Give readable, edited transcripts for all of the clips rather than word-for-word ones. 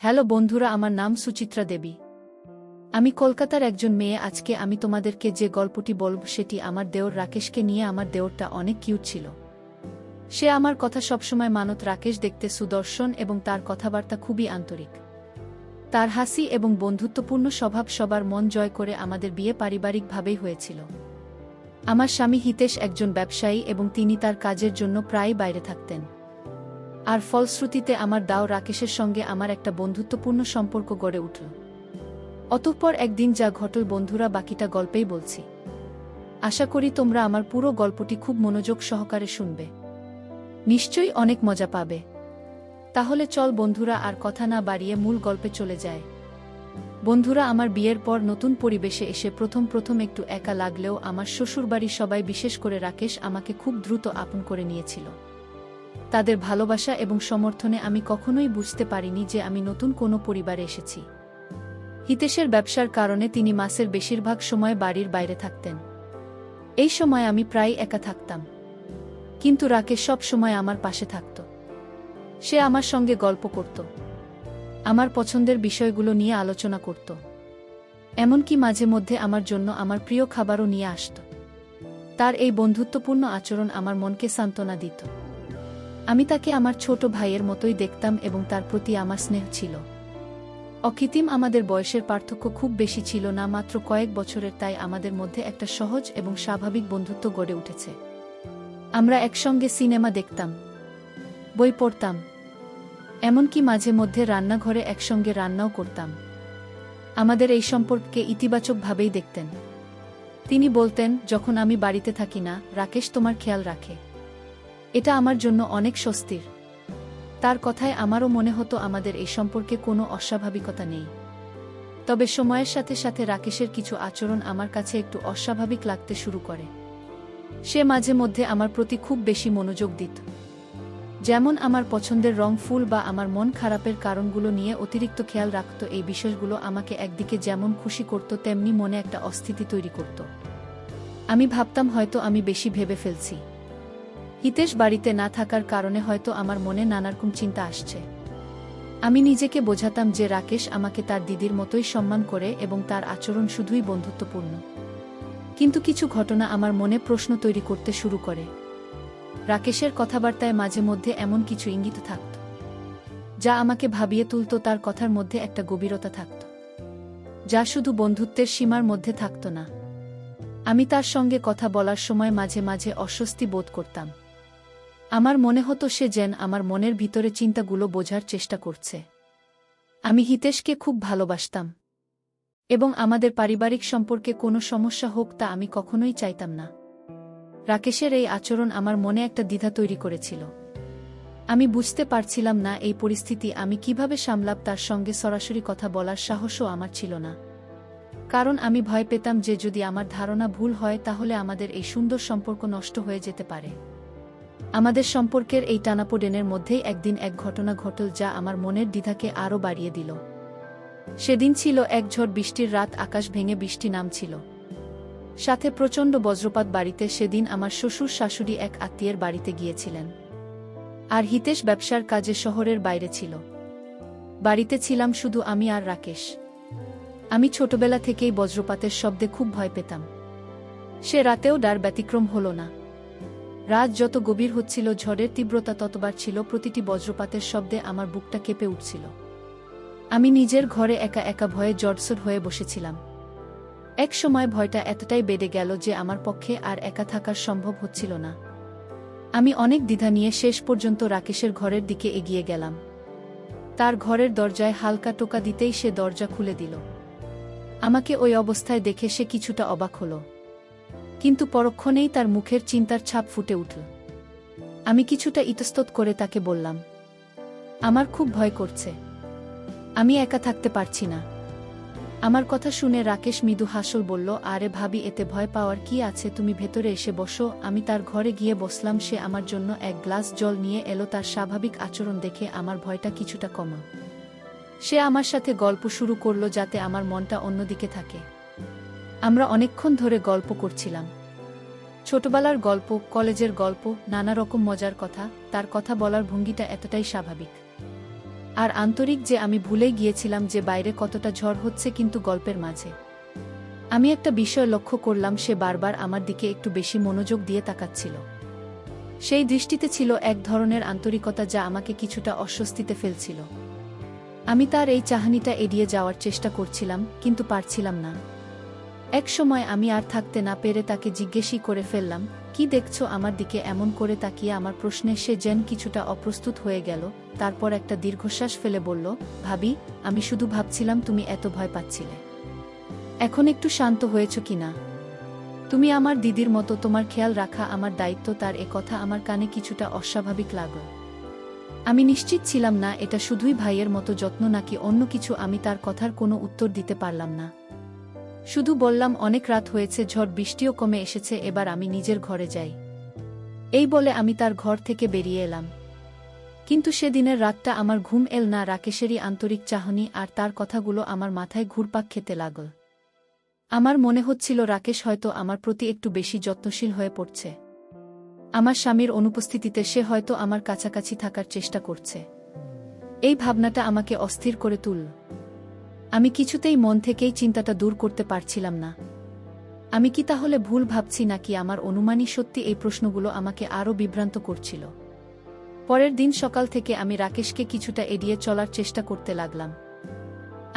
Hello বন্ধুরা, আমার নাম সুচিত্রা দেবী। আমি কলকাতার একজন মেয়ে। আজকে আমি তোমাদেরকে যে গল্পটি বলব সেটি আমার দেওর রাকেশকে নিয়ে। আমার দেওরটা অনেক কিউট ছিল। সে আমার কথা সবসময় মানত। রাকেশ দেখতে সুদর্শন এবং তার কথাবার্তা খুবই আন্তরিক। তার হাসি এবং বন্ধুত্বপূর্ণ স্বভাব সবার মন জয় করে। আমাদের বিয়ে পারিবারিকভাবেই হয়েছিল। আমার স্বামী হিতেশ একজন ব্যবসায়ী এবং তিনি তার কাজের জন্য প্রায়ই বাইরে থাকতেন। আর ফলশ্রুতিতে আমার দাও রাকেশের সঙ্গে আমার একটা বন্ধুত্বপূর্ণ সম্পর্ক গড়ে উঠল। অতঃপর একদিন যা ঘটল বন্ধুরা, বাকিটা গল্পেই বলছি। আশা করি তোমরা আমার পুরো গল্পটি খুব মনোযোগ সহকারে শুনবে। নিশ্চয়ই অনেক মজা পাবে। তাহলে চল বন্ধুরা, আর কথা না বাড়িয়ে মূল গল্পে চলে যায়। বন্ধুরা, আমার বিয়ের পর নতুন পরিবেশে এসে প্রথম একটু একা লাগলেও আমার শ্বশুরবাড়ির সবাই, বিশেষ করে রাকেশ, আমাকে খুব দ্রুত আপন করে নিয়েছিল। তাদের ভালোবাসা এবং সমর্থনে আমি কখনোই বুঝতে পারিনি যে আমি নতুন কোনো পরিবারে এসেছি। হিতেশের ব্যবসার কারণে তিনি মাসের বেশিরভাগ সময় বাড়ির বাইরে থাকতেন। এই সময় আমি প্রায় একা থাকতাম, কিন্তু রাকেশ সব সময় আমার পাশে থাকত। সে আমার সঙ্গে গল্প করত, আমার পছন্দের বিষয়গুলো নিয়ে আলোচনা করত, এমনকি মাঝে মধ্যে আমার জন্য আমার প্রিয় খাবারও নিয়ে আসত। তার এই বন্ধুত্বপূর্ণ আচরণ আমার মনকে সান্ত্বনা দিত। আমি তাকে আমার ছোট ভাইয়ের মতোই দেখতাম এবং তার প্রতি আমার স্নেহ ছিল অকৃত্রিম। আমাদের বয়সের পার্থক্য খুব বেশি ছিল না, মাত্র কয়েক বছরের। তাই আমাদের মধ্যে একটা সহজ এবং স্বাভাবিক বন্ধুত্ব গড়ে উঠেছে। আমরা একসঙ্গে সিনেমা দেখতাম, বই পড়তাম, এমনকি মাঝে মধ্যে রান্নাঘরে একসঙ্গে রান্নাও করতাম। আমাদের এই সম্পর্ককে ইতিবাচকভাবেই দেখতেন। তিনি বলতেন, যখন আমি বাড়িতে থাকি না, রাকেশ তোমার খেয়াল রাখে। এটা আমার জন্য অনেক স্বস্তির। তার কথায় আমারও মনে হতো আমাদের এই সম্পর্কে কোনো অস্বাভাবিকতা নেই। তবে সময়ের সাথে সাথে রাকেশের কিছু আচরণ আমার কাছে একটু অস্বাভাবিক লাগতে শুরু করে। সে মাঝে মধ্যে আমার প্রতি খুব বেশি মনোযোগ দিত, যেমন আমার পছন্দের রং, ফুল বা আমার মন খারাপের কারণগুলো নিয়ে অতিরিক্ত খেয়াল রাখত। এই বিষয়গুলো আমাকে একদিকে যেমন খুশি করত, তেমনি মনে একটা অস্থিতি তৈরি করত। আমি ভাবতাম হয়তো আমি বেশি ভেবে ফেলছি। হিতেশ বাড়িতে না থাকার কারণে হয়তো আমার মনে নানারকম চিন্তা আসছে। আমি নিজেকে বোঝাতাম যে রাকেশ আমাকে তার দিদির মতোই সম্মান করে এবং তার আচরণ শুধুই বন্ধুত্বপূর্ণ। কিন্তু কিছু ঘটনা আমার মনে প্রশ্ন তৈরি করতে শুরু করে। রাকেশের কথাবার্তায় মাঝে মধ্যে এমন কিছু ইঙ্গিত থাকত যা আমাকে ভাবিয়ে তুলত। তার কথার মধ্যে একটা গভীরতা থাকত যা শুধু বন্ধুত্বের সীমার মধ্যে থাকত না। আমি তার সঙ্গে কথা বলার সময় মাঝে মাঝে অস্বস্তি বোধ করতাম। আমার মনে হতো সে যেন আমার মনের ভিতরে চিন্তাগুলো বোঝার চেষ্টা করছে। আমি হিতেশকে খুব ভালোবাসতাম এবং আমাদের পারিবারিক সম্পর্কে কোনো সমস্যা হোক তা আমি কখনোই চাইতাম না। রাকেশের এই আচরণ আমার মনে একটা দ্বিধা তৈরি করেছিল। আমি বুঝতে পারছিলাম না এই পরিস্থিতি আমি কিভাবে সামলাব। তার সঙ্গে সরাসরি কথা বলার সাহসও আমার ছিল না, কারণ আমি ভয় পেতাম যে যদি আমার ধারণা ভুল হয় তাহলে আমাদের এই সুন্দর সম্পর্ক নষ্ট হয়ে যেতে পারে। আমাদের সম্পর্কের এই টানাপোড়েনের মধ্যেই একদিন এক ঘটনা ঘটল যা আমার মনের দ্বিধাকে আরও বাড়িয়ে দিল। সেদিন ছিল এক ঝড় বৃষ্টির রাত। আকাশ ভেঙে বৃষ্টি নামছিল, সাথে প্রচণ্ড বজ্রপাত। বাড়িতে সেদিন আমার শ্বশুর শাশুড়ি এক আত্মীয়ের বাড়িতে গিয়েছিলেন, আর হিতেশ ব্যবসার কাজে শহরের বাইরে ছিল। বাড়িতে ছিলাম শুধু আমি আর রাকেশ। আমি ছোটবেলা থেকেই বজ্রপাতের শব্দে খুব ভয় পেতাম। সে রাতেও ডার ব্যতিক্রম হল না। রাত যত গভীর হচ্ছিল, ঝড়ের তীব্রতা ততবার ছিল। প্রতিটি বজ্রপাতের শব্দে আমার বুকটা কেঁপে উঠছিল। আমি নিজের ঘরে একা একা ভয়ে জড়সড় হয়ে বসেছিলাম। এক সময় ভয়টা এতটাই বেড়ে গেল যে আমার পক্ষে আর একা থাকার সম্ভব হচ্ছিল না। আমি অনেক দ্বিধা নিয়ে শেষ পর্যন্ত রাকেশের ঘরের দিকে এগিয়ে গেলাম। তার ঘরের দরজায় হালকা টোকা দিতেই সে দরজা খুলে দিল। আমাকে ওই অবস্থায় দেখে সে কিছুটা অবাক হল, কিন্তু পরক্ষণেই তার মুখের চিন্তার ছাপ ফুটে উঠল। আমি কিছুটা ইতস্তত করে তাকে বললাম, আমার খুব ভয় করছে, আমি একা থাকতে পারছি না। আমার কথা শুনে রাকেশ মৃদু হাসল, বলল, আরে ভাবি, এতে ভয় পাওয়ার কি আছে, তুমি ভেতরে এসে বসো। আমি তার ঘরে গিয়ে বসলাম। সে আমার জন্য এক গ্লাস জল নিয়ে এলো। তার স্বাভাবিক আচরণ দেখে আমার ভয়টা কিছুটা কমল। সে আমার সাথে গল্প শুরু করলো যাতে আমার মনটা অন্যদিকে থাকে। আমরা অনেকক্ষণ ধরে গল্প করছিলাম, ছোটবেলার গল্প, কলেজের গল্প, নানা রকম মজার কথা। তার কথা বলার ভঙ্গিটা এতটাই স্বাভাবিক আর আন্তরিক যে আমি ভুলেই গিয়েছিলাম যে বাইরে কতটা ঝড় হচ্ছে, কিন্তু গল্পের মাঝে আমি একটা বিষয় লক্ষ্য করলাম, সে বারবার আমার দিকে একটু বেশি মনোযোগ দিয়ে তাকাচ্ছিল। সেই দৃষ্টিতে ছিল এক ধরনের আন্তরিকতা যা আমাকে কিছুটা অস্বস্তিতে ফেলছিল। আমি তার এই চাহনিটা এড়িয়ে যাওয়ার চেষ্টা করছিলাম, কিন্তু পারছিলাম না। এক সময় আমি আর থাকতে না পেরে তাকে জিজ্ঞেসই করে ফেললাম, কি দেখছো আমার দিকে এমন করে তাকিয়ে? আমার প্রশ্নে সে যেন কিছুটা অপ্রস্তুত হয়ে গেল। তারপর একটা দীর্ঘশ্বাস ফেলে বলল, ভাবি, আমি শুধু ভাবছিলাম তুমি এত ভয় পাচ্ছিলে। এখন একটু শান্ত হয়েছ কি না? তুমি আমার দিদির মতো, তোমার খেয়াল রাখা আমার দায়িত্ব। তার এ কথা আমার কানে কিছুটা অস্বাভাবিক লাগল। আমি নিশ্চিত ছিলাম না এটা শুধুই ভাইয়ের মতো যত্ন নাকি অন্য কিছু। আমি তার কথার কোনো উত্তর দিতে পারলাম না। শুধু বললাম, অনেক রাত হয়েছে, ঝড় বৃষ্টিও কমে এসেছে, এবার আমি নিজের ঘরে যাই। এই বলে আমি তার ঘর থেকে বেরিয়ে এলাম। কিন্তু সেদিনের রাতটা আমার ঘুম এল না। রাকেশেরই আন্তরিক চাহনি আর তার কথাগুলো আমার মাথায় ঘুরপাক খেতে লাগল। আমার মনে হচ্ছিল রাকেশ হয়তো আমার প্রতি একটু বেশি যত্নশীল হয়ে পড়ছে। আমার স্বামীর অনুপস্থিতিতে সে হয়তো আমার কাছাকাছি থাকার চেষ্টা করছে। এই ভাবনাটা আমাকে অস্থির করে তুলল। আমি কিছুতেই মন থেকেই চিন্তাটা দূর করতে পারছিলাম না। আমি কি তাহলে ভুল ভাবছি, নাকি আমার অনুমানই সত্যি? এই প্রশ্নগুলো আমাকে আরও বিভ্রান্ত করছিল। পরের দিন সকাল থেকে আমি রাকেশকে কিছুটা এড়িয়ে চলার চেষ্টা করতে লাগলাম।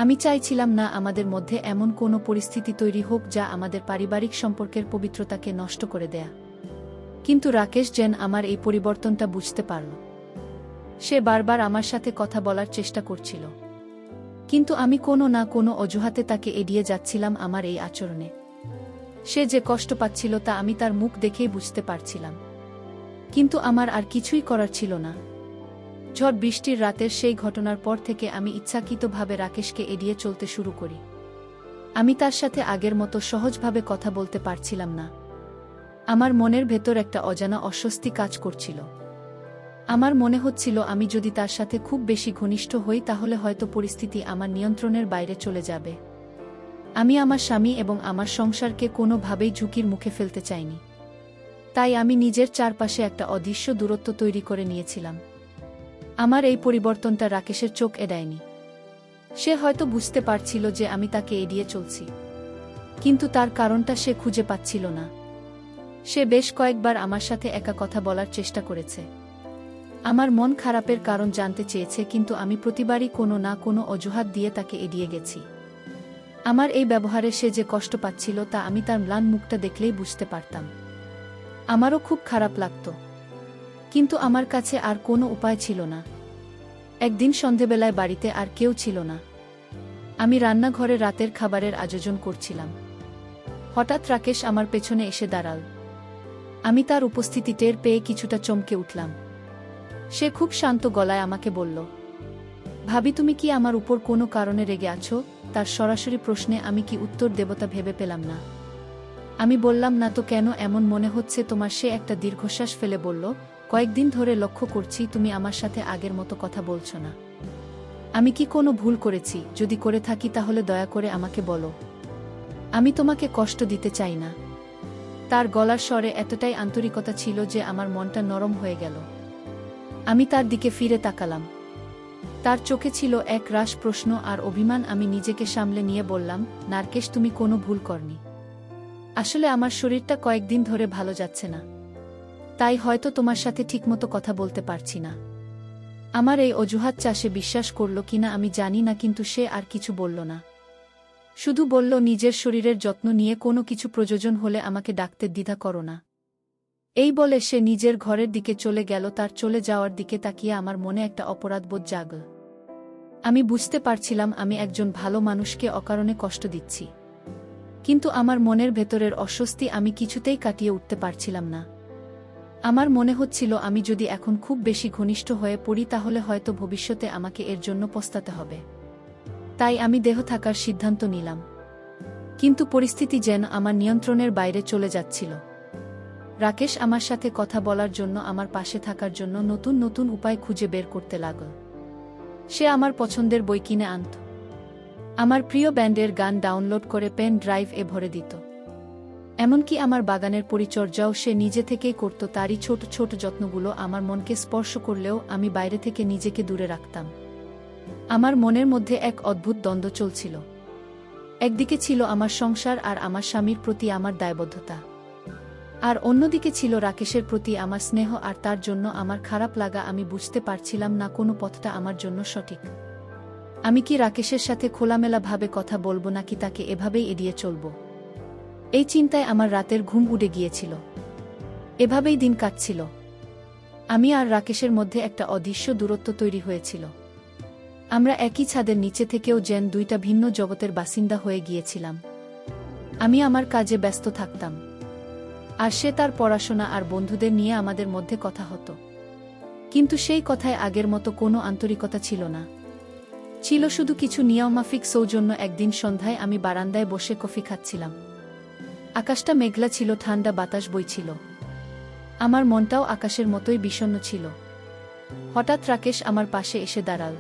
আমি চাইছিলাম না আমাদের মধ্যে এমন কোনো পরিস্থিতি তৈরি হোক যা আমাদের পারিবারিক সম্পর্কের পবিত্রতাকে নষ্ট করে দেয়া। কিন্তু রাকেশ যেন আমার এই পরিবর্তনটা বুঝতে পারল। সে বারবার আমার সাথে কথা বলার চেষ্টা করছিল, কিন্তু আমি কোনো না কোনো অজুহাতে তাকে এড়িয়ে যাচ্ছিলাম। আমার এই আচরণে সে যে কষ্ট পাচ্ছিল তা আমি তার মুখ দেখেই বুঝতে পারছিলাম, কিন্তু আমার আর কিছুই করার ছিল না। ঝড় বৃষ্টির রাতের সেই ঘটনার পর থেকে আমি ইচ্ছাকৃতভাবে রাকেশকে এড়িয়ে চলতে শুরু করি। আমি তার সাথে আগের মতো সহজভাবে কথা বলতে পারছিলাম না। আমার মনের ভেতর একটা অজানা অস্বস্তি কাজ করছিল। আমার মনে হচ্ছিল আমি যদি তার সাথে খুব বেশি ঘনিষ্ঠ হই তাহলে হয়তো পরিস্থিতি আমার নিয়ন্ত্রণের বাইরে চলে যাবে। আমি আমার স্বামী এবং আমার সংসারকে কোনোভাবেই ঝুঁকির মুখে ফেলতে চাইনি। তাই আমি নিজের চারপাশে একটা অদৃশ্য দূরত্ব তৈরি করে নিয়েছিলাম। আমার এই পরিবর্তনটা রাকেশের চোখ এড়ায়নি। সে হয়তো বুঝতে পারছিল যে আমি তাকে এড়িয়ে চলছি, কিন্তু তার কারণটা সে খুঁজে পাচ্ছিল না। সে বেশ কয়েকবার আমার সাথে একা কথা বলার চেষ্টা করেছে, আমার মন খারাপের কারণ জানতে চেয়েছে, কিন্তু আমি প্রতিবারই কোনো না কোনো অজুহাত দিয়ে তাকে এড়িয়ে গেছি। আমার এই ব্যবহারে সে যে কষ্ট পাচ্ছিল তা আমি তার ম্লান মুখটা দেখলেই বুঝতে পারতাম। আমারও খুব খারাপ লাগত, কিন্তু আমার কাছে আর কোনো উপায় ছিল না। একদিন সন্ধেবেলায় বাড়িতে আর কেউ ছিল না। আমি রান্নাঘরে রাতের খাবারের আয়োজন করছিলাম। হঠাৎ রাকেশ আমার পেছনে এসে দাঁড়াল। আমি তার উপস্থিতি টের পেয়ে কিছুটা চমকে উঠলাম। সে খুব শান্ত গলায় আমাকে বলল, ভাবি, তুমি কি আমার উপর কোনো কারণে রেগে আছো? তার সরাসরি প্রশ্নে আমি কি উত্তর দেবতা ভেবে পেলাম না। আমি বললাম, না তো, কেন এমন মনে হচ্ছে তোমার? সে একটা দীর্ঘশ্বাস ফেলে বলল, কয়েকদিন ধরে লক্ষ্য করছি তুমি আমার সাথে আগের মতো কথা বলছো না। আমি কি কোনো ভুল করেছি? যদি করে থাকি তাহলে দয়া করে আমাকে বলো। আমি তোমাকে কষ্ট দিতে চাই না। তার গলার স্বরে এতটাই আন্তরিকতা ছিল যে আমার মনটা নরম হয়ে গেল। আমি তার দিকে ফিরে তাকালাম। তার চোখে ছিল এক রাশ প্রশ্ন আর অভিমান। আমি নিজেকে সামলে নিয়ে বললাম, নারকেশ, তুমি কোনো ভুল করনি। আসলে আমার শরীরটা কয়েকদিন ধরে ভালো যাচ্ছে না, তাই হয়তো তোমার সাথে ঠিকমতো কথা বলতে পারছি না। আমার এই অজুহাত চাষে বিশ্বাস করল কিনা আমি জানি না, কিন্তু সে আর কিছু বলল না। শুধু বলল, নিজের শরীরের যত্ন নিয়ে কোনো কিছু প্রয়োজন হলে আমাকে ডাকতে দ্বিধা করো না। এই বলে সে নিজের ঘরের দিকে চলে গেল। তার চলে যাওয়ার দিকে তাকিয়ে আমার মনে একটা অপরাধবোধ জাগল। আমি বুঝতে পারছিলাম আমি একজন ভালো মানুষকে অকারণে কষ্ট দিচ্ছি, কিন্তু আমার মনের ভেতরের অস্বস্তি আমি কিছুতেই কাটিয়ে উঠতে পারছিলাম না। আমার মনে হচ্ছিল আমি যদি এখন খুব বেশি ঘনিষ্ঠ হয়ে পড়ি তাহলে হয়তো ভবিষ্যতে আমাকে এর জন্য পস্তাতে হবে। তাই আমি দেহ থাকার সিদ্ধান্ত নিলাম, কিন্তু পরিস্থিতি যেন আমার নিয়ন্ত্রণের বাইরে চলে যাচ্ছিল। রাকেশ আমার সাথে কথা বলার জন্য, আমার পাশে থাকার জন্য নতুন নতুন উপায় খুঁজে বের করতে লাগল। সে আমার পছন্দের বই কিনে আনত, আমার প্রিয় ব্যান্ডের গান ডাউনলোড করে পেন ড্রাইভ-এ ভরে দিত। এমনকি আমার বাগানের পরিচর্যাও সে নিজে থেকেই করত। তারই ছোট ছোট যত্নগুলো আমার মনকে স্পর্শ করলেও আমি বাইরে থেকে নিজেকে দূরে রাখতাম। আমার মনের মধ্যে এক অদ্ভুত দ্বন্দ্ব চলছিল। একদিকে ছিল আমার সংসার আর আমার স্বামীর প্রতি আমার দায়বদ্ধতা, আর অন্যদিকে ছিল রাকেশের প্রতি আমার স্নেহ আর তার জন্য আমার খারাপ লাগা। আমি বুঝতে পারছিলাম না কোন পথটা আমার জন্য সঠিক। আমি কি রাকেশের সাথে খোলামেলাভাবে কথা বলবো নাকি তাকে এভাবেই এড়িয়ে চলব? এই চিন্তায় আমার রাতের ঘুম উড়ে গিয়েছিল। এভাবেই দিন কাটছিল। আমি আর রাকেশের মধ্যে একটা অদৃশ্য দূরত্ব তৈরি হয়েছিল। আমরা একই ছাদের নিচে থেকেও যেন দুইটা ভিন্ন জগতের বাসিন্দা হয়ে গিয়েছিলাম। আমি আমার কাজে ব্যস্ত থাকতাম, আর সে তার পড়াশোনা আর বন্ধুদের নিয়ে। আমাদের মধ্যে কথা হতো, কিন্তু সেই কথায় আগের মতো কোনো আন্তরিকতা ছিল না। ছিল শুধু কিছু নিয়মমাফিক সৌজন্য। একদিন সন্ধ্যায় আমি বারান্দায় বসে কফি খাচ্ছিলাম। আকাশটা মেঘলা ছিল, ঠান্ডা বাতাস বইছিল। আমার মনটাও আকাশের মতোই বিষণ্ণ ছিল। হঠাৎ রাকেশ আমার পাশে এসে দাঁড়াল।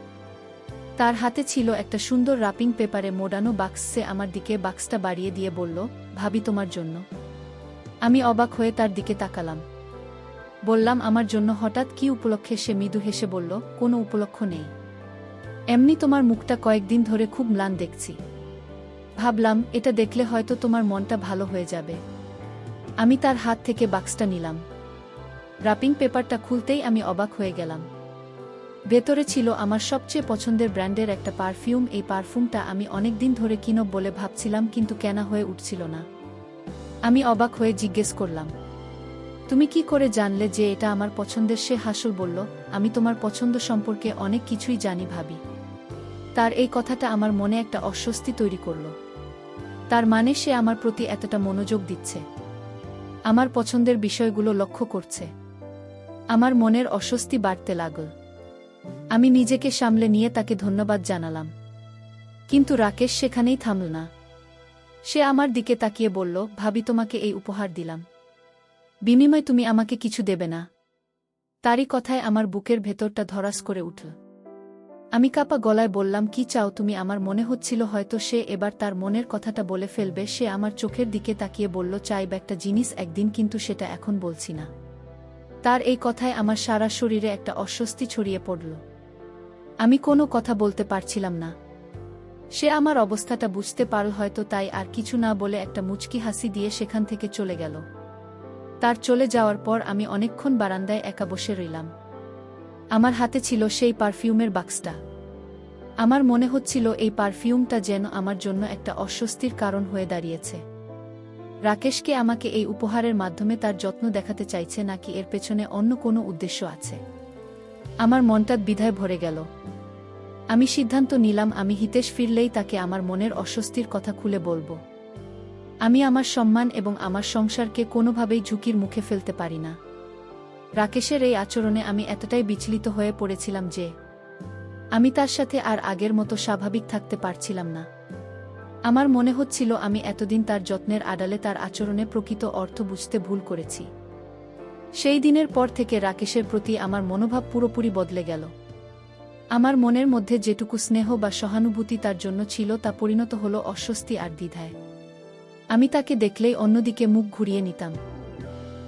তার হাতে ছিল একটা সুন্দর রাপিং পেপারে মোড়ানো বাক্স। সে আমার দিকে বাক্সটা বাড়িয়ে দিয়ে বলল, ভাবি, তোমার জন্য। আমি অবাক হয়ে তার দিকে তাকালাম। বললাম, আমার জন্য? হঠাৎ কি উপলক্ষে? সে মৃদু হেসে বলল, কোনো উপলক্ষ নেই, এমনি তোমার মুখটা কয়েকদিন ধরে খুব ম্লান দেখছি। ভাবলাম এটা দেখলে হয়তো তোমার মনটা ভালো হয়ে যাবে। আমি তার হাত থেকে বাক্সটা নিলাম। রাপিং পেপারটা খুলতেই আমি অবাক হয়ে গেলাম। ভেতরে ছিল আমার সবচেয়ে পছন্দের ব্র্যান্ডের একটা পারফিউম। এই পারফিউমটা আমি অনেকদিন ধরে কিনব বলে ভাবছিলাম, কিন্তু কেনা হয়ে উঠছিল না। আমি অবাক হয়ে জিজ্ঞেস করলাম, তুমি কি করে জানলে যে এটা আমার পছন্দের? সে হাসল বলল, আমি তোমার পছন্দ সম্পর্কে অনেক কিছুই জানি ভাবি। তার এই কথাটা আমার মনে একটা অস্বস্তি তৈরি করল। তার মানে সে আমার প্রতি এতটা মনোযোগ দিচ্ছে, আমার পছন্দের বিষয়গুলো লক্ষ্য করছে। আমার মনের অস্বস্তি বাড়তে লাগল। আমি নিজেকে সামলে নিয়ে তাকে ধন্যবাদ জানালাম, কিন্তু রাকেশ সেখানেই থামল না। সে আমার দিকে তাকিয়ে বলল, ভাবি, তোমাকে এই উপহার দিলাম, বিনিময়ে তুমি আমাকে কিছু দেবে না? তারই কথায় আমার বুকের ভেতরটা ধড়াস করে উঠল। আমি কাঁপা গলায় বললাম, কি চাও তুমি? আমার মনে হচ্ছিল হয়তো সে এবার তার মনের কথাটা বলে ফেলবে। সে আমার চোখের দিকে তাকিয়ে বলল, চাইব একটা জিনিস একদিন, কিন্তু সেটা এখন বলছি না। তার এই কথায় আমার সারা শরীরে একটা অস্বস্তি ছড়িয়ে পড়ল। আমি কোনো কথা বলতে পারছিলাম না। সে আমার অবস্থাটা বুঝতে পারল হয়তো, তাই আর কিছু না বলে একটা মুচকি হাসি দিয়ে সেখান থেকে চলে গেল। তার চলে যাওয়ার পর আমি অনেকক্ষণ বারান্দায় একা বসে রইলাম। আমার হাতে ছিল সেই পারফিউমের বাক্সটা। আমার মনে হচ্ছিল এই পারফিউমটা যেন আমার জন্য একটা অস্বস্তির কারণ হয়ে দাঁড়িয়েছে। রাকেশকে আমাকে এই উপহারের মাধ্যমে তার যত্ন দেখাতে চাইছে, নাকি এর পেছনে অন্য কোনো উদ্দেশ্য আছে? আমার মনটা দ্বিধায় ভরে গেল। আমি সিদ্ধান্ত নিলাম, আমি হিতেশ ফিরলেই তাকে আমার মনের অস্বস্তির কথা খুলে বলবো। আমি আমার সম্মান এবং আমার সংসারকে কোনোভাবেই ঝুঁকির মুখে ফেলতে পারি না। রাকেশের এই আচরণে আমি এতটাই বিচলিত হয়ে পড়েছিলাম যে আমি তার সাথে আর আগের মতো স্বাভাবিক থাকতে পারছিলাম না। আমার মনে হচ্ছিল আমি এতদিন তার যত্নের আড়ালে তার আচরণে প্রকৃত অর্থ বুঝতে ভুল করেছি। সেই দিনের পর থেকে রাকেশের প্রতি আমার মনোভাব পুরোপুরি বদলে গেল। আমার মনের মধ্যে যেটুকু স্নেহ বা সহানুভূতি তার জন্য ছিল, তা পরিণত হলো অস্বস্তি আর দ্বিধায়। আমি তাকে দেখলেই অন্যদিকে মুখ ঘুরিয়ে নিতাম।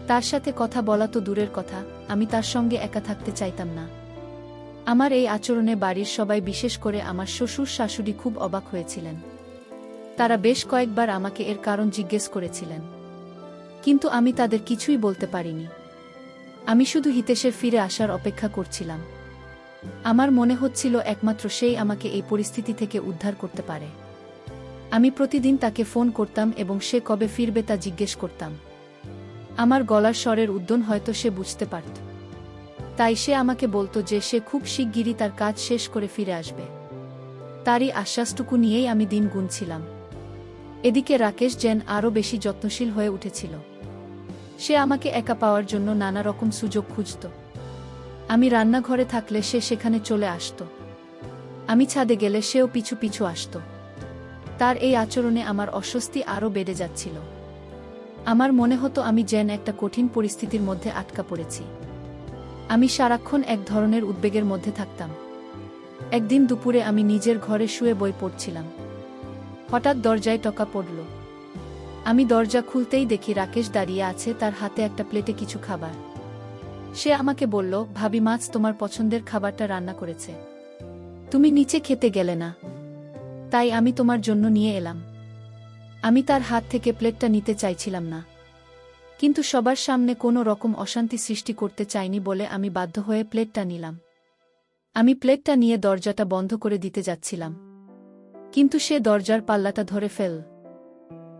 তার সাথে কথা বলা তো দূরের কথা, আমি তার সঙ্গে একা থাকতে চাইতাম না। আমার এই আচরণে বাড়ির সবাই, বিশেষ করে আমার শ্বশুর শাশুড়ি, খুব অবাক হয়েছিলেন। তারা বেশ কয়েকবার আমাকে এর কারণ জিজ্ঞেস করেছিলেন, কিন্তু আমি তাদের কিছুই বলতে পারিনি। আমি শুধু হিতেশের ফিরে আসার অপেক্ষা করছিলাম। আমার মনে হচ্ছিল একমাত্র সেই আমাকে এই পরিস্থিতি থেকে উদ্ধার করতে পারে। আমি প্রতিদিন তাকে ফোন করতাম এবং সে কবে ফিরবে তা জিজ্ঞেস করতাম। আমার গলার স্বরের উদ্যন হয়তো সে বুঝতে পারত, তাই সে আমাকে বলতো যে সে খুব শিগগিরই তার কাজ শেষ করে ফিরে আসবে। তারই আশ্বাসটুকু নিয়েই আমি দিন গুনছিলাম। এদিকে রাকেশ যেন আরও বেশি যত্নশীল হয়ে উঠেছিল। সে আমাকে একা পাওয়ার জন্য নানা রকম সুযোগ খুঁজত। আমি রান্নাঘরে থাকলে সে সেখানে চলে আসত। আমি ছাদে গেলে সেও পিছু পিছু আসত। তার এই আচরণে আমার অস্বস্তি আরও বেড়ে যাচ্ছিল। আমার মনে হতো আমি যেন একটা কঠিন পরিস্থিতির মধ্যে আটকা পড়েছি। আমি সারাক্ষণ এক ধরনের উদ্বেগের মধ্যে থাকতাম। একদিন দুপুরে আমি নিজের ঘরে শুয়ে বই পড়ছিলাম। হঠাৎ দরজায় টোকা পড়ল। আমি দরজা খুলতেই দেখি রাকেশ দাঁড়িয়ে আছে, তার হাতে একটা প্লেটে কিছু খাবার। সে আমাকে বলল, ভাবি, মাছ তোমার পছন্দের খাবারটা রান্না করেছে। তুমি নিচে খেতে গেলে না, তাই আমি তোমার জন্য নিয়ে এলাম। আমি তার হাত থেকে প্লেটটা নিতে চাইছিলাম না, কিন্তু সবার সামনে কোনো রকম অশান্তি সৃষ্টি করতে চাইনি বলে আমি বাধ্য হয়ে প্লেটটা নিলাম। আমি প্লেটটা নিয়ে দরজাটা বন্ধ করে দিতে যাচ্ছিলাম, কিন্তু সে দরজার পাল্লাটা ধরে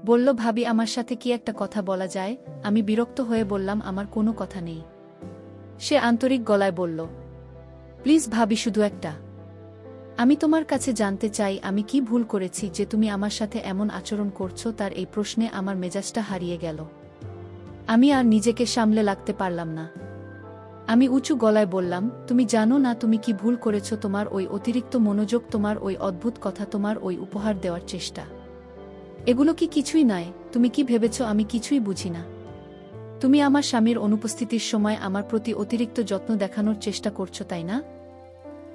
বলল, ভাবি, আমার সাথে কি একটা কথা বলা যায়? আমি বিরক্ত হয়ে বললাম, আমার কোনো কথা নেই। সে আন্তরিক গলায় বলল, প্লিজ ভাবি, শুধু একটা। আমি তোমার কাছে জানতে চাই, আমি কি ভুল করেছি যে তুমি আমার সাথে এমন আচরণ করছো? তার এই প্রশ্নে আমার মেজাজটা হারিয়ে গেল। আমি আর নিজেকে সামলে রাখতে পারলাম না। আমি উঁচু গলায় বললাম, তুমি জানো না তুমি কি ভুল করেছ? তোমার ওই অতিরিক্ত মনোযোগ, তোমার ওই অদ্ভুত কথা, তোমার ওই উপহার দেওয়ার চেষ্টা, এগুলো কি কিছুই নয়? তুমি কি ভেবেছ আমি কিছুই বুঝি না? তুমি আমার স্বামীর অনুপস্থিতির সময় আমার প্রতি অতিরিক্ত যত্ন দেখানোর চেষ্টা করছো, তাই না?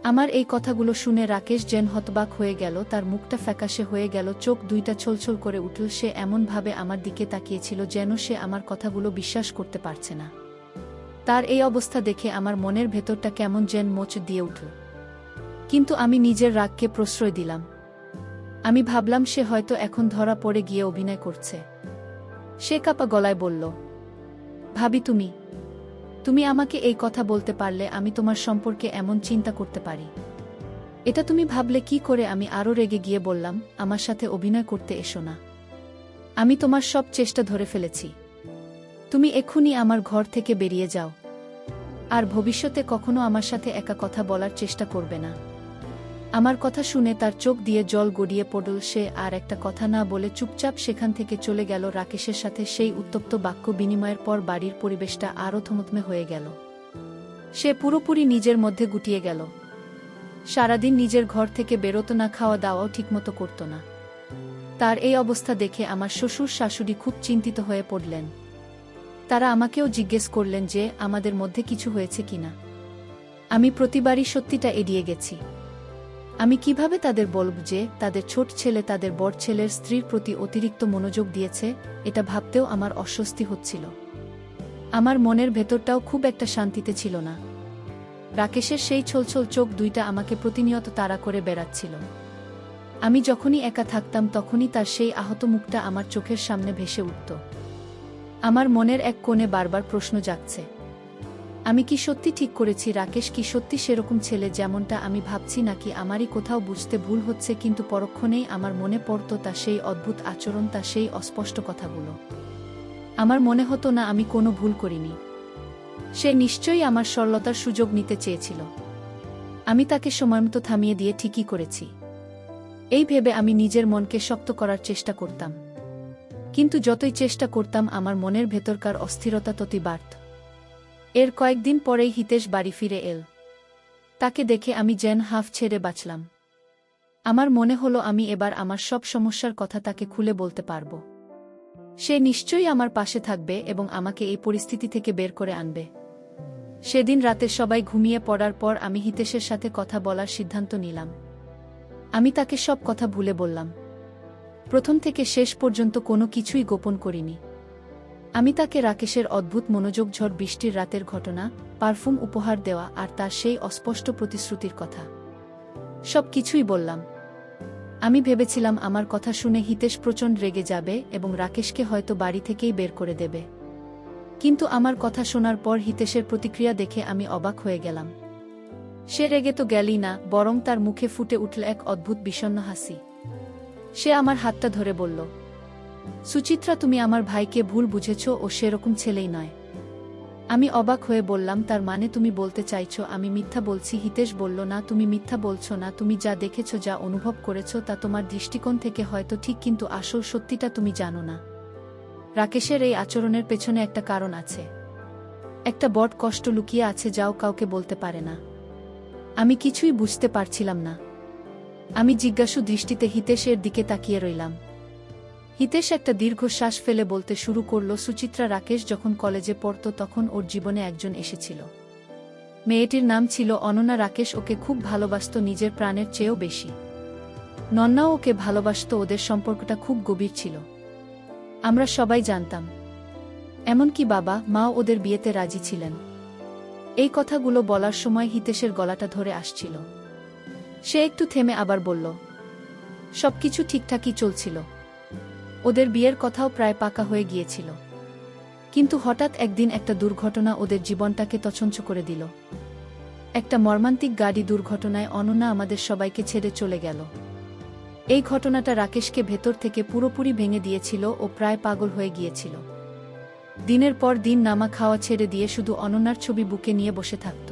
আমার এই কথাগুলো শুনে রাকেশ যেন হতবাক হয়ে গেল, তার মুখটা ফ্যাকাশে হয়ে গেল, চোখ দুইটা ছলছল করে উঠল। সে এমনভাবে আমার দিকে তাকিয়েছিল যেন সে আমার কথাগুলো বিশ্বাস করতে পারছে না। তার এই অবস্থা দেখে আমার মনের ভেতরটা কেমন যেন মোচ দিয়ে উঠল, কিন্তু আমি নিজের রাগকে প্রশ্রয় দিলাম। আমি ভাবলাম সে হয়তো এখন ধরা পড়ে গিয়ে অভিনয় করছে। সে কাঁপা গলায় বলল, ভাবি, তুমি আমাকে এই কথা বলতে পারলে আমি তোমার সম্পর্কে এমন চিন্তা করতে পারি? এটা তুমি ভাবলে কি করে? আমি আরও রেগে গিয়ে বললাম, আমার সাথে অভিনয় করতে এসো না। আমি তোমার সব চেষ্টা ধরে ফেলেছি। তুমি এক্ষুনি আমার ঘর থেকে বেরিয়ে যাও, আর ভবিষ্যতে কখনো আমার সাথে একা কথা বলার চেষ্টা করবে না। আমার কথা শুনে তার চোখ দিয়ে জল গড়িয়ে পড়ল। সে আর একটা কথা না বলে চুপচাপ সেখান থেকে চলে গেল। রাকেশের সাথে সেই উত্তপ্ত বাক্য বিনিময়ের পর বাড়ির পরিবেশটা আরও থমথমে হয়ে গেল। সে পুরোপুরি নিজের মধ্যে গুটিয়ে গেল। সারাদিন নিজের ঘর থেকে বেরোত না, খাওয়া দাওয়াও ঠিকমতো করত না। তার এই অবস্থা দেখে আমার শ্বশুর শাশুড়ি খুব চিন্তিত হয়ে পড়লেন। তারা আমাকেও জিজ্ঞেস করলেন যে আমাদের মধ্যে কিছু হয়েছে কিনা। আমি প্রতিবারই সত্যিটা এড়িয়ে গেছি। আমি কিভাবে তাদের বলব যে তাদের ছোট ছেলে তাদের বড় ছেলের স্ত্রীর প্রতি অতিরিক্ত মনোযোগ দিয়েছে? এটা ভাবতেও আমার অস্বস্তি হচ্ছিল। আমার মনের ভেতরটাও খুব একটা শান্তিতে ছিল না। রাকেশের সেই ছলছল চোখ দুইটা আমাকে প্রতিনিয়ত তাড়া করে বেড়াচ্ছিল। আমি যখনই একা থাকতাম তখনই তার সেই আহত মুখটা আমার চোখের সামনে ভেসে উঠত। আমার মনের এক কোণে বারবার প্রশ্ন জাগছে, আমি কি সত্যি ঠিক করেছি? রাকেশ কি সত্যি সেরকম ছেলে যেমনটা আমি ভাবছি, নাকি আমারই কোথাও বুঝতে ভুল হচ্ছে? কিন্তু পরক্ষণেই আমার মনে পড়ত তার সেই অদ্ভুত আচরণ, তার সেই অস্পষ্ট কথাগুলো। আমার মনে হতো না আমি কোনো ভুল করিনি। সে নিশ্চয়ই আমার সরলতার সুযোগ নিতে চেয়েছিল। আমি তাকে সময়মতো থামিয়ে দিয়ে ঠিকই করেছি, এই ভেবে আমি নিজের মনকে শক্ত করার চেষ্টা করতাম। কিন্তু যতই চেষ্টা করতাম আমার মনের ভেতরকার অস্থিরতা ততই বাড়ত। এর কয়েকদিন পরেই হিতেশ বাড়ি ফিরে এল। তাকে দেখে আমি যেন হাঁফ ছেড়ে বাঁচলাম। আমার মনে হলো আমি এবার আমার সব সমস্যার কথা তাকে খুলে বলতে পারব। সে নিশ্চয়ই আমার পাশে থাকবে এবং আমাকে এই পরিস্থিতি থেকে বের করে আনবে। সেদিন রাতে সবাই ঘুমিয়ে পড়ার পর আমি হিতেশের সাথে কথা বলার সিদ্ধান্ত নিলাম। আমি তাকে সব কথা ভুলে বললাম। প্রথম থেকে শেষ পর্যন্ত কোনো কিছুই গোপন করিনি। আমি তাকে রাকেশের অদ্ভুত মনোযোগ, ঝড় বৃষ্টির রাতের ঘটনা, পারফিউম উপহার দেওয়া আর তার সেই অস্পষ্ট প্রতিশ্রুতির কথা সব কিছুই বললাম। আমি ভেবেছিলাম আমার কথা শুনে হিতেশ প্রচণ্ড রেগে যাবে এবং রাকেশকে হয়তো বাড়ি থেকেই বের করে দেবে। কিন্তু আমার কথা শোনার পর হিতেশের প্রতিক্রিয়া দেখে আমি অবাক হয়ে গেলাম। সে রেগে তো গেলই না, বরং তার মুখে ফুটে উঠল এক অদ্ভুত বিষণ্ণ হাসি। সে আমার হাতটা ধরে বলল, সুচিত্রা, তুমি আমার ভাইকে ভুল বুঝেছ, ও সেরকম ছেলেই নয়। আমি অবাক হয়ে বললাম, তার মানে তুমি বলতে চাইছো আমি মিথ্যা বলছি? হিতেশ বলল, না, তুমি মিথ্যা বলছো না। তুমি যা দেখেছ, যা অনুভব করেছ তা তোমার দৃষ্টিকোণ থেকে হয়তো ঠিক, কিন্তু আসল সত্যিটা তুমি জানো না। রাকেশের এই আচরণের পেছনে একটা কারণ আছে, একটা বড় কষ্ট লুকিয়ে আছে যাও কাউকে বলতে পারে না। আমি কিছুই বুঝতে পারছিলাম না। আমি জিজ্ঞাসু দৃষ্টিতে হিতেশের দিকে তাকিয়ে রইলাম। হিতেশ একটা দীর্ঘশ্বাস ফেলে বলতে শুরু করল, সুচিত্রা, রাকেশ যখন কলেজে পড়ত তখন ওর জীবনে একজন এসেছিল। মেয়েটির নাম ছিল অনন্যা। রাকেশ ওকে খুব ভালোবাসত, নিজের প্রাণের চেয়েও বেশি। নন্নাও ওকে ভালোবাসত, ওদের সম্পর্কটা খুব গভীর ছিল। আমরা সবাই জানতাম, এমনকি বাবা মাও ওদের বিয়েতে রাজি ছিলেন। এই কথাগুলো বলার সময় হিতেশের গলাটা ধরে আসছিল। সে একটু থেমে আবার বলল, সবকিছু ঠিকঠাকই চলছিল। ওদের বিয়ের কথাও প্রায় পাকা হয়ে গিয়েছিল। কিন্তু হঠাৎ একদিন একটা দুর্ঘটনা ওদের জীবনটাকে তছনছ করে দিল। একটা মর্মান্তিক গাড়ি দুর্ঘটনায় অনন্যা আমাদের সবাইকে ছেড়ে চলে গেল। এই ঘটনাটা রাকেশকে ভেতর থেকে পুরোপুরি ভেঙে দিয়েছিল, ও প্রায় পাগল হয়ে গিয়েছিল। দিনের পর দিন নামা খাওয়া ছেড়ে দিয়ে শুধু অনন্যার ছবি বুকে নিয়ে বসে থাকত।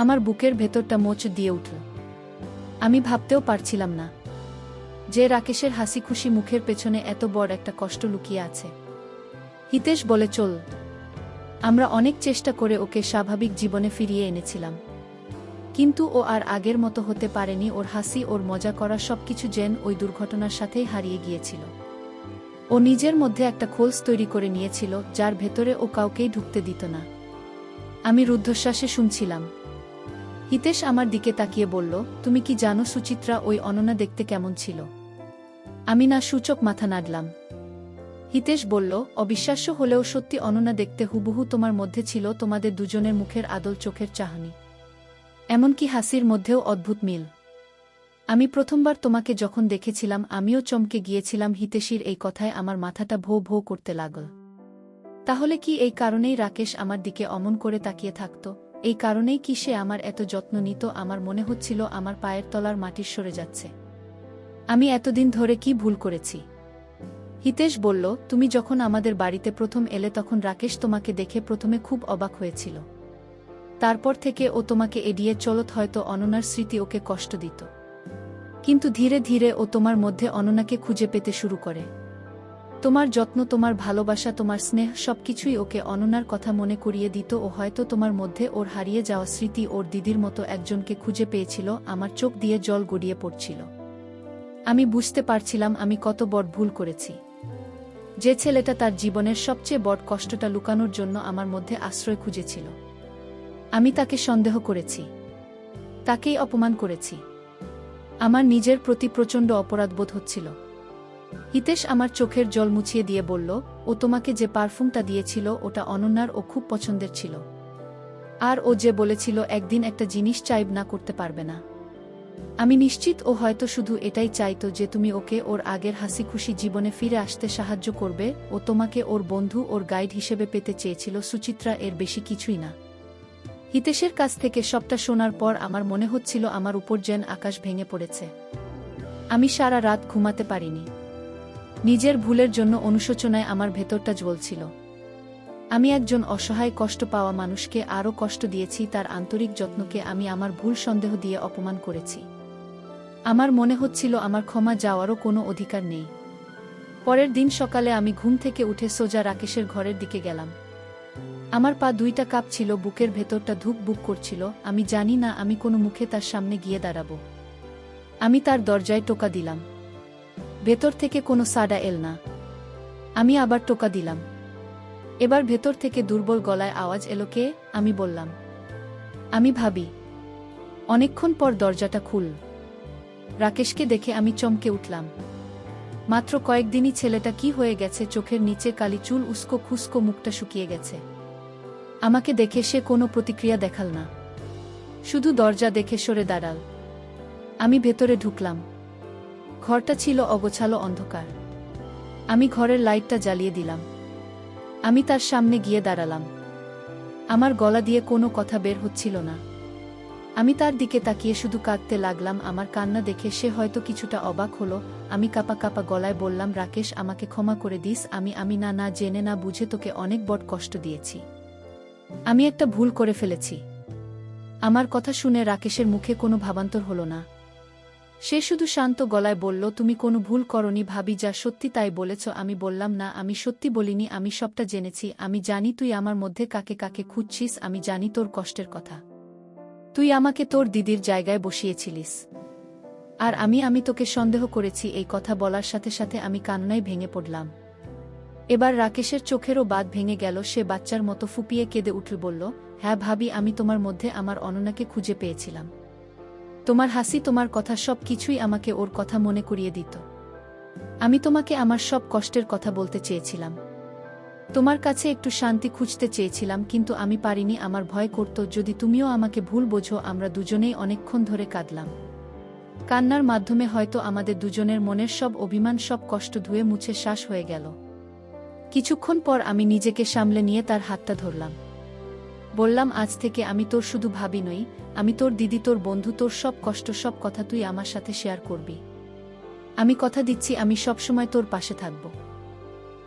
আমার বুকের ভেতরটা মোচ দিয়ে উঠল। আমি ভাবতেও পারছিলাম না যে রাকেশের হাসি খুশি মুখের পেছনে এত বড় একটা কষ্ট লুকিয়ে আছে। হিতেশ বলে, চল। আমরা অনেক চেষ্টা করে ওকে স্বাভাবিক জীবনে ফিরিয়ে এনেছিলাম, কিন্তু ও আর আগের মতো হতে পারেনি। ওর হাসি, ওর মজা করা সবকিছু যেন ওই দুর্ঘটনার সাথেই হারিয়ে গিয়েছিল। ও নিজের মধ্যে একটা খোলস তৈরি করে নিয়েছিল, যার ভেতরে ও কাউকেই ঢুকতে দিত না। আমি রুদ্ধশ্বাসে শুনছিলাম। হিতেশ আমার দিকে তাকিয়ে বলল, তুমি কি জানো সুচিত্রা, ওই অনন্যা দেখতে কেমন ছিল? আমি না সূচক মাথা নাড়লাম। হিতেশ বলল, অবিশ্বাস্য হলেও সত্যি, অনন্যা দেখতে হুবহু তোমার মধ্যে ছিল। তোমাদের দুজনের মুখের আদল, চোখের চাহনি, এমনকি হাসির মধ্যেও অদ্ভুত মিল। আমি প্রথমবার তোমাকে যখন দেখেছিলাম আমিও চমকে গিয়েছিলাম। হিতেশীর এই কথায় আমার মাথাটা ভো ভো করতে লাগল। তাহলে কি এই কারণেই রাকেশ আমার দিকে অমন করে তাকিয়ে থাকত? এই কারণেই কি সে আমার এত যত্ন নিত? আমার মনে হচ্ছিল আমার পায়ের তলার মাটি সরে যাচ্ছে। আমি এতদিন ধরে কি ভুল করেছি? হিতেশ বলল, তুমি যখন আমাদের বাড়িতে প্রথম এলে তখন রাকেশ তোমাকে দেখে প্রথমে খুব অবাক হয়েছিল। তারপর থেকে ও তোমাকে এড়িয়ে চলত। হয়তো অনন্যার স্মৃতি ওকে কষ্ট দিত, কিন্তু ধীরে ধীরে ও তোমার মধ্যে অনন্যাকে খুঁজে পেতে শুরু করে। তোমার যত্ন, তোমার ভালোবাসা, তোমার স্নেহ সবকিছুই ওকে অনন্যার কথা মনে করিয়ে দিত। ও হয়তো তোমার মধ্যে ওর হারিয়ে যাওয়া স্মৃতি, ওর দিদির মতো একজনকে খুঁজে পেয়েছিল। আমার চোখ দিয়ে জল গড়িয়ে পড়ছিল। আমি বুঝতে পারছিলাম আমি কত বড় ভুল করেছি। যে ছেলেটা তার জীবনের সবচেয়ে বড় কষ্টটা লুকানোর জন্য আমার মধ্যে আশ্রয় খুঁজেছিল, আমি তাকে সন্দেহ করেছি, তাকেই অপমান করেছি। আমার নিজের প্রতি প্রচণ্ড অপরাধবোধ হচ্ছিল। হিতেশ আমার চোখের জল মুছিয়ে দিয়ে বলল, ও তোমাকে যে পারফিউমটা দিয়েছিল ওটা অনন্যার, ও খুব পছন্দের ছিল। আর ও যে বলেছিল একদিন একটা জিনিস চাইব না করতে পারবে না। আমি নিশ্চিত ও হয়তো শুধু এটাই চাইতো যে তুমি ওকে ওর আগের হাসি খুশি জীবনে ফিরে আসতে সাহায্য করবে। ও তোমাকে ওর বন্ধু, ওর গাইড হিসেবে পেতে চেয়েছিল সুচিত্রা, এর বেশি কিছুই না। হিতেশের কাছ থেকে সবটা শোনার পর আমার মনে হচ্ছিল আমার উপর যেন আকাশ ভেঙে পড়েছে। আমি সারা রাত ঘুমাতে পারিনি। নিজের ভুলের জন্য অনুশোচনায় আমার ভেতরটা জ্বলছিল। আমি একজন অসহায়, কষ্ট পাওয়া মানুষকে আরও কষ্ট দিয়েছি। তার আন্তরিক যত্নকে আমি আমার ভুল সন্দেহ দিয়ে অপমান করেছি। আমার মনে হচ্ছিল আমার ক্ষমা যাওয়ারও কোনো অধিকার নেই। পরের দিন সকালে আমি ঘুম থেকে উঠে সোজা রাকেশের ঘরের দিকে গেলাম। আমার পা দুইটা কাঁপছিল, বুকের ভেতরটা ধুক বুক করছিল। আমি জানি না আমি কোনো মুখে তার সামনে গিয়ে দাঁড়াবো। আমি তার দরজায় টোকা দিলাম। ভেতর থেকে কোনো সাড়া এল না। আমি আবার টোকা দিলাম। এবার ভেতর থেকে দুর্বল গলায় আওয়াজ এলো, কে? আমি বললাম, আমি ভাবি। অনেকক্ষণ পর দরজাটা খুলল। রাকেশকে দেখে আমি চমকে উঠলাম। মাত্র কয়েকদিনই ছেলেটা কি হয়ে গেছে? চোখের নিচে কালি, চুল উস্কো খুস্কো, মুখটা শুকিয়ে গেছে। আমাকে দেখে সে কোনো প্রতিক্রিয়া দেখাল না, শুধু দরজা দেখে সরে দাঁড়াল। আমি ভেতরে ঢুকলাম। ঘরটা ছিল অগোছালো, অন্ধকার। আমি ঘরের লাইটটা জ্বালিয়ে দিলাম। আমি তার সামনে গিয়ে দাঁড়ালাম। আমার গলা দিয়ে কোনো কথা বের হচ্ছিল না। আমি তার দিকে তাকিয়ে শুধু কাঁদতে লাগলাম। আমার কান্না দেখে সে হয়তো কিছুটা অবাক হলো। আমি কাঁপা কাঁপা গলায় বললাম, রাকেশ, আমাকে ক্ষমা করে দিস। আমি না জেনে না বুঝে তোকে অনেক বড় কষ্ট দিয়েছি। আমি একটা ভুল করে ফেলেছি। আমার কথা শুনে রাকেশের মুখে কোনো ভাবান্তর হলো না। সে শুধু শান্ত গলায় বলল, তুমি কোনো ভুল করনি ভাবি, যা সত্যি তাই বলেছ। আমি বললাম, না, আমি সত্যি বলিনি। আমি সবটা জেনেছি। আমি জানি তুই আমার মধ্যে কাকে কাকে খুঁজছিস। আমি জানি তোর কষ্টের কথা। তুই আমাকে তোর দিদির জায়গায় বসিয়েছিলিস। আর আমি তোকে সন্দেহ করেছি। এই কথা বলার সাথে সাথে আমি কান্নায় ভেঙে পড়লাম। এবার রাকেশের চোখেরও বাঁধ ভেঙে গেল। সে বাচ্চার মতো ফুপিয়ে কেঁদে উঠে বলল, হ্যাঁ ভাবি, আমি তোমার মধ্যে আমার অনন্যাকে খুঁজে পেয়েছিলাম। তোমার হাসি, তোমার কথা সব কিছুই আমাকে ওর কথা মনে করিয়ে দিত। আমি তোমাকে আমার সব কষ্টের কথা বলতে চেয়েছিলাম। তোমার কাছে একটু শান্তি খুঁজতে চেয়েছিলাম, কিন্তু আমি পারিনি। আমার ভয় করত যদি তুমিও আমাকে ভুল বোঝো। আমরা দুজনেই অনেকক্ষণ ধরে কাঁদলাম। কান্নার মাধ্যমে হয়তো আমাদের দুজনের মনের সব অভিমান সব কষ্ট ধুয়ে মুছে শ্বাস হয়ে গেল। কিছুক্ষণ পর আমি নিজেকে সামলে নিয়ে তার হাতটা ধরলাম। বললাম, আজ থেকে আমি তোর শুধু ভাবি নই, আমি তোর দিদি, তোর বন্ধু, তোর সব কষ্ট সব কথা তুই আমার সাথে শেয়ার করবি। আমি কথা দিচ্ছি আমি সবসময় তোর পাশে থাকব।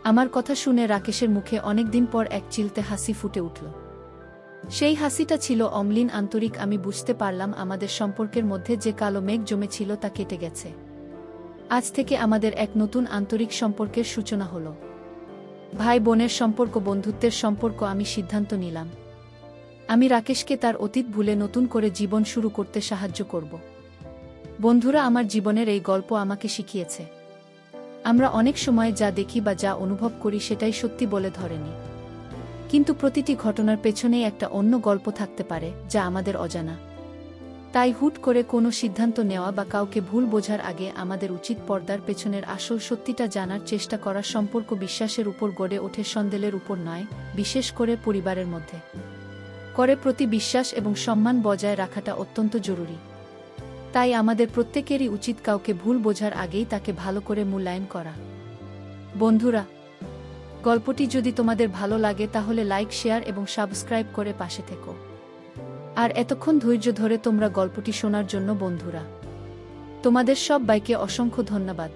আমার কথা শুনে রাকেশের মুখে অনেকদিন পর এক চিলতে হাসি ফুটে উঠল। সেই হাসিটা ছিল অম্লিন, আন্তরিক। আমি বুঝতে পারলাম আমাদের সম্পর্কের মধ্যে যে কালো মেঘ জমেছিল তা কেটে গেছে। আজ থেকে আমাদের এক নতুন আন্তরিক সম্পর্কের সূচনা হলো। ভাই বোনের সম্পর্ক, বন্ধুত্বের সম্পর্ক। আমি সিদ্ধান্ত নিলাম, আমি রাকেশকে তার অতীত ভুলে নতুন করে জীবন শুরু করতে সাহায্য করব। বন্ধুরা, আমার জীবনের এই গল্প আমাকে শিখিয়েছে, আমরা অনেক সময় যা দেখি বা যা অনুভব করি সেটাই সত্যি বলে ধরেনি, কিন্তু প্রতিটি ঘটনার পেছনেই একটা অন্য গল্প থাকতে পারে যা আমাদের অজানা। তাই হুট করে কোনো সিদ্ধান্ত নেওয়া বা কাউকে ভুল বোঝার আগে আমাদের উচিত পর্দার পেছনের আসল সত্যিটা জানার চেষ্টা করা। সম্পর্ক বিশ্বাসের উপর গড়ে ওঠে, সন্দেহের উপর নয়, বিশেষ করে পরিবারের মধ্যে। করে প্রতি বিশ্বাস এবং সম্মান বজায় রাখাটা অত্যন্ত জরুরি। তাই আমাদের প্রত্যেকেরই উচিত কাউকে ভুল বোঝার আগেই তাকে ভালো করে মূল্যায়ন করা। বন্ধুরা, গল্পটি যদি তোমাদের ভালো লাগে তাহলে লাইক, শেয়ার এবং সাবস্ক্রাইব করে পাশে থেকো। আর এতক্ষণ ধৈর্য ধরে তোমরা গল্পটি শোনার জন্য বন্ধুরা, তোমাদের সবাইকে অসংখ্য ধন্যবাদ।